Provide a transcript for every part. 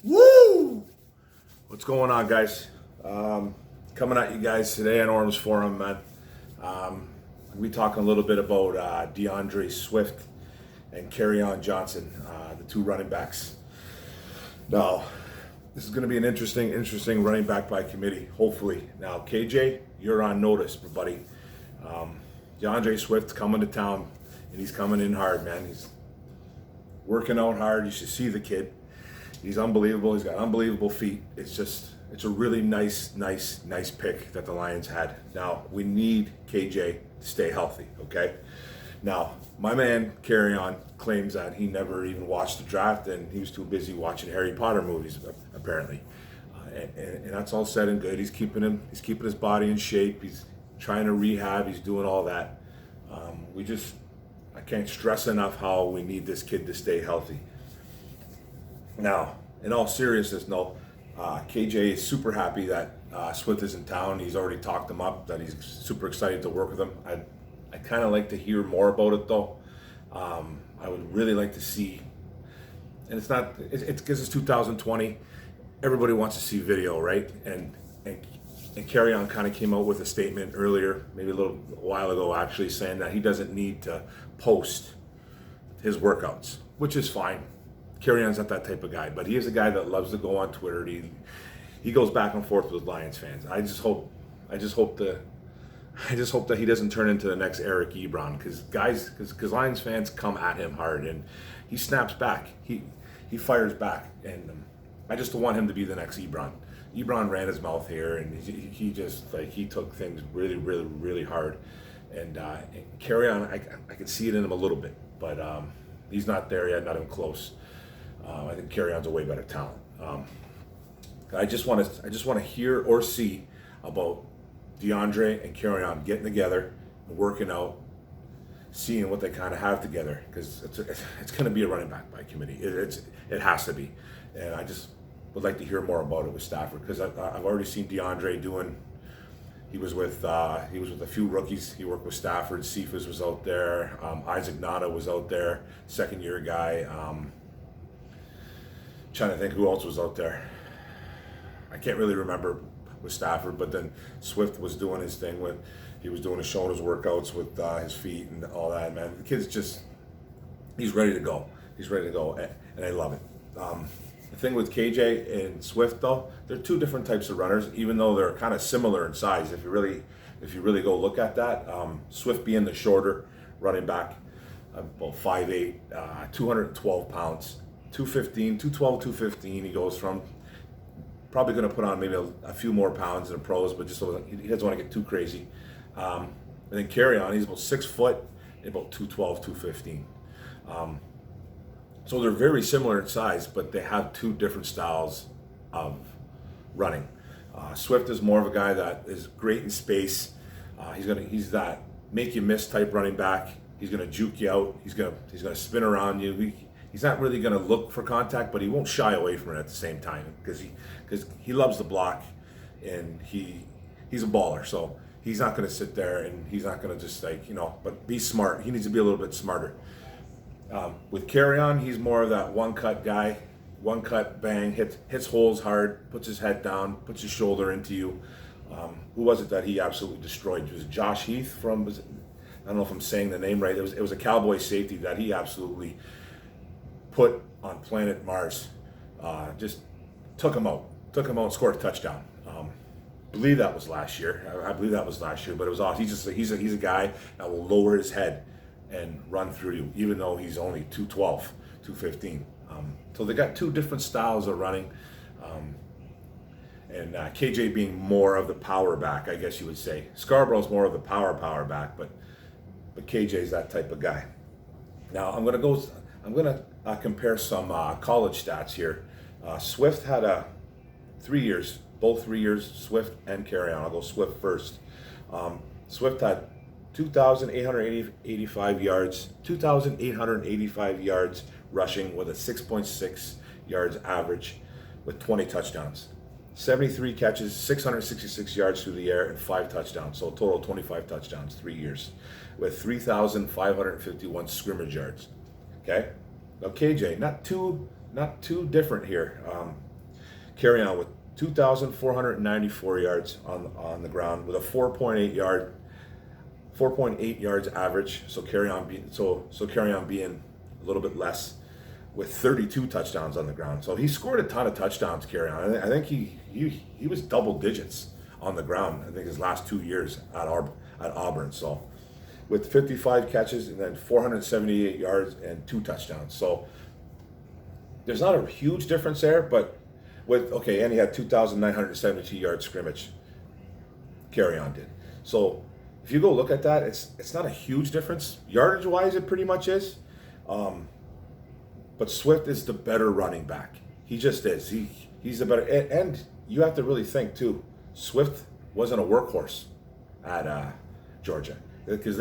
Woo! What's going on, guys? Coming at you guys today on Orms Forum, man. We talking a little bit about DeAndre Swft and Kerryon Johnson, the two running backs. Now, this is going to be an interesting running back by committee, hopefully. Now, KJ, you're on notice, buddy. DeAndre Swift's coming to town, and he's coming in hard, man. He's working out hard. You should see the kid. He's unbelievable. He's got unbelievable feet. It's a really nice pick that the Lions had. Now, we need KJ to stay healthy, okay? Now, my man, Kerryon, claims that he never even watched the draft and he was too busy watching Harry Potter movies, apparently. And that's all said and good. He's keeping his body in shape. He's trying to rehab. He's doing all that. I can't stress enough how we need this kid to stay healthy. Now, in all seriousness, no, KJ is super happy that Swft is in town. He's already talked him up, that he's super excited to work with him. I kind of like to hear more about it, though. I would really like to see, and it's because it's 2020. Everybody wants to see video, right? And Kerryon kind of came out with a statement earlier, maybe a little while ago, actually, saying that he doesn't need to post his workouts, which is fine. Kerryon's not that type of guy, but he is a guy that loves to go on Twitter. He goes back and forth with Lions fans. I just hope that he doesn't turn into the next Eric Ebron, because Lions fans come at him hard and he snaps back. He fires back, and I just don't want him to be the next Ebron. Ebron ran his mouth here, and he took things really hard. And Kerryon, I can see it in him a little bit, but he's not there yet, not even close. I think Kerryon's a way better talent. I just want to hear or see about DeAndre and Kerryon getting together and working out, seeing what they kind of have together, because it's going to be a running back by committee. It has to be, and I just would like to hear more about it with Stafford, because I've already seen DeAndre doing. He was with a few rookies. He worked with Stafford. Swft was out there. Isaac Nada was out there, second-year guy. Trying to think who else was out there. I can't really remember with Stafford, but then Swft was doing his thing he was doing his shoulders workouts with his feet and all that, man. The kid's he's ready to go. He's ready to go, and I love it. The thing with KJ and Swft, though, they're two different types of runners, even though they're kind of similar in size. If you really go look at that, Swft being the shorter running back, about 5'8", 212 pounds. 215. He goes from, probably going to put on maybe a few more pounds in the pros, but just so he doesn't want to get too crazy. And then Kerryon, he's about 6 foot, about 212, 215. So they're very similar in size, but they have two different styles of running. Swft is more of a guy that is great in space. He's that make you miss type running back. He's gonna juke you out. He's gonna spin around you. He's not really going to look for contact, but he won't shy away from it at the same time, because he loves the block, and he's a baller. So he's not going to sit there, and he's not going to just but be smart. He needs to be a little bit smarter. With Kerryon, he's more of that one cut guy, one cut bang, hits holes hard, puts his head down, puts his shoulder into you. Who was it that he absolutely destroyed? It was Josh Heath I don't know if I'm saying the name right. It was a Cowboy safety that he absolutely put on planet Mars. Just took him out and scored a touchdown. I believe that was last year, but it was awesome. He's a guy that will lower his head and run through you, even though he's only 212, 215. So they got two different styles of running, and KJ being more of the power back, I guess you would say. Scarborough's more of the power back, but KJ's that type of guy. Now I'm gonna compare some college stats here. Swft had 3 years, both 3 years, Swft and Kerryon. I'll go Swft first. Swft had 2,885 yards rushing with a 6.6 yards average with 20 touchdowns. 73 catches, 666 yards through the air, and 5 touchdowns. So a total of 25 touchdowns, 3 years, with 3,551 scrimmage yards. Okay? Now KJ, not too different here. Kerryon with 2,494 yards on the ground with a 4.8 yards average. So Kerryon being a little bit less, with 32 touchdowns on the ground. So he scored a ton of touchdowns, Kerryon. I think he was double digits on the ground. I think his last 2 years at Auburn. So with 55 catches and then 478 yards and 2 touchdowns. So there's not a huge difference there, but and he had 2,972 yards scrimmage. Kerryon did. So if you go look at that, it's not a huge difference. Yardage wise, it pretty much is. But Swift is the better running back. He just is. He's the better. And you have to really think too. Swift wasn't a workhorse at Georgia, because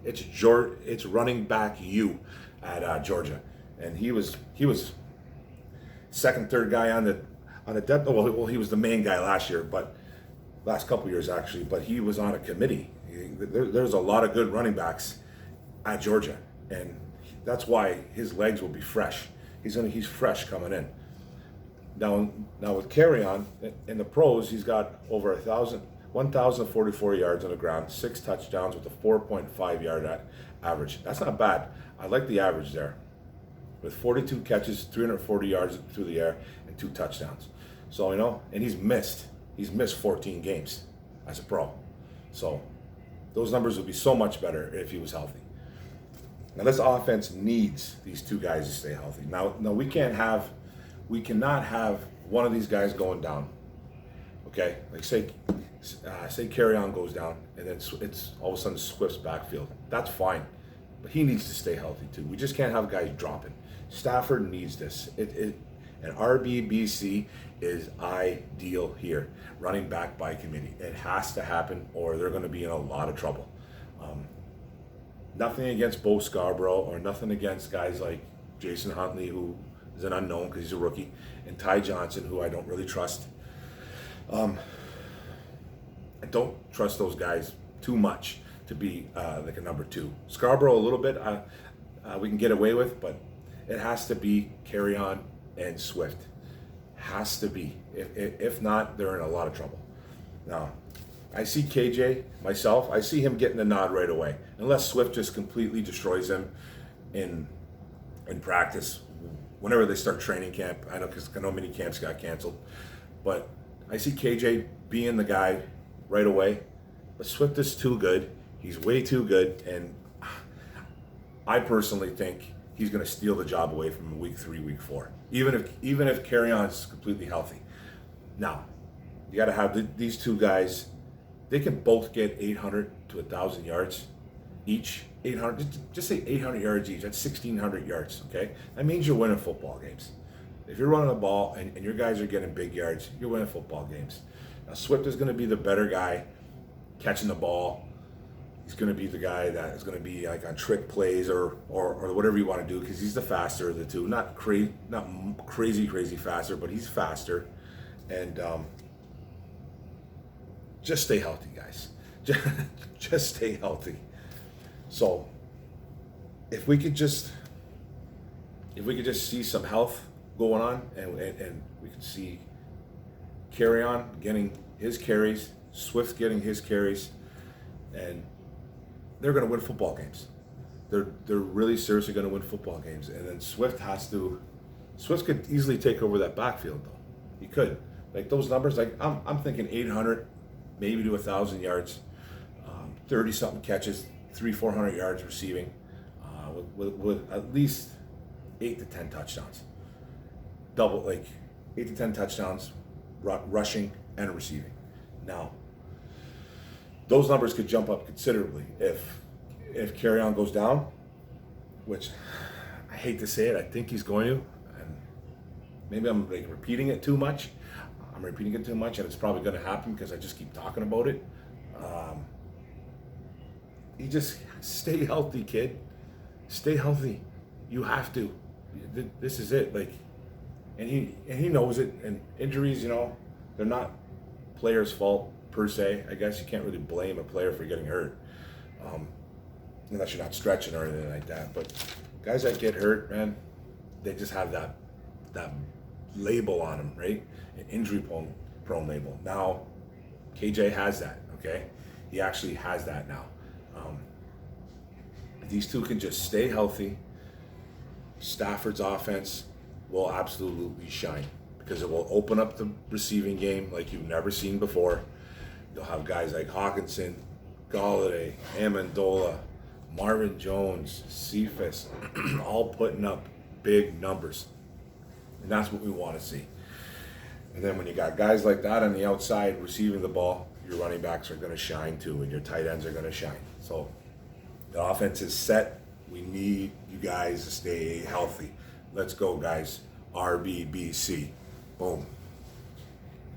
it's running back you at Georgia, and he was second, third guy on the depth. Well, he was the main guy last year, but last couple years actually. But he was on a committee. There's a lot of good running backs at Georgia, and that's why his legs will be fresh. He's fresh coming in. Now with Kerryon in the pros, he's got over 1,044 yards on the ground, 6 touchdowns with a 4.5 yard average. That's not bad. I like the average there. With 42 catches, 340 yards through the air, and 2 touchdowns. So and he's missed 14 games as a pro. So those numbers would be so much better if he was healthy. Now this offense needs these 2 guys to stay healthy. Now we cannot have one of these guys going down. Okay, like say Kerryon goes down, and then it's all of a sudden Swift's backfield. That's fine, but he needs to stay healthy too. We just can't have guys dropping. Stafford needs this. And RBBC is ideal here. Running back by committee. It has to happen, or they're going to be in a lot of trouble. Nothing against Bo Scarborough, or nothing against guys like Jason Huntley, who is an unknown because he's a rookie, and Ty Johnson, who I don't really trust. I don't trust those guys too much to be like a number 2. Scarborough a little bit we can get away with, but it has to be Kerryon and Swift. Has to be. If not, they're in a lot of trouble. Now, I see KJ myself. I see him getting the nod right away, unless Swift just completely destroys him in practice whenever they start training camp. I know many camps got canceled, but I see KJ being the guy right away. But Swift is too good. He's way too good, and I personally think he's going to steal the job away from him week 3, week 4. Even if Kerryon's completely healthy. Now, you got to have these 2 guys. They can both get 800 to 1,000 yards each. 800, just say 800 yards each. That's 1,600 yards. Okay, that means you're winning football games. If you're running the ball and your guys are getting big yards, you're winning football games. Now, Swift is going to be the better guy catching the ball. He's going to be the guy that is going to be like on trick plays or whatever you want to do, because he's the faster of the 2. Not crazy faster, but he's faster. And just stay healthy, guys. Just stay healthy. So if we could just see some health going on, and we could see Kerryon getting his carries, Swift getting his carries, and they're going to win football games. They're really seriously going to win football games. And then Swift could easily take over that backfield though. He could. Like those numbers, like I'm thinking 800, maybe to 1,000 yards, 30 something catches, 300-400 yards receiving, with at least 8 to 10 touchdowns. Double, like 8 to 10 touchdowns, rushing and receiving. Now, those numbers could jump up considerably if Kerryon goes down, which I hate to say it, I think he's going to, and maybe I'm like repeating it too much. I'm repeating it too much, and it's probably going to happen because I just keep talking about it. You just stay healthy, kid. Stay healthy. You have to. This is it. Like, and he knows it. And injuries, they're not players' fault per se. I guess you can't really blame a player for getting hurt, unless you're not stretching or anything like that. But guys that get hurt, man, they just have that label on him, right? An injury prone label. Now, KJ has that, okay? He actually has that now. These two can just stay healthy. Stafford's offense will absolutely shine because it will open up the receiving game like you've never seen before. You'll have guys like Hawkinson, Galladay, Amendola, Marvin Jones, Cephas, all putting up big numbers. And that's what we want to see. And then when you got guys like that on the outside receiving the ball, your running backs are going to shine too, and your tight ends are going to shine. So the offense is set. We need you guys to stay healthy. Let's go, guys. RBBC. Boom.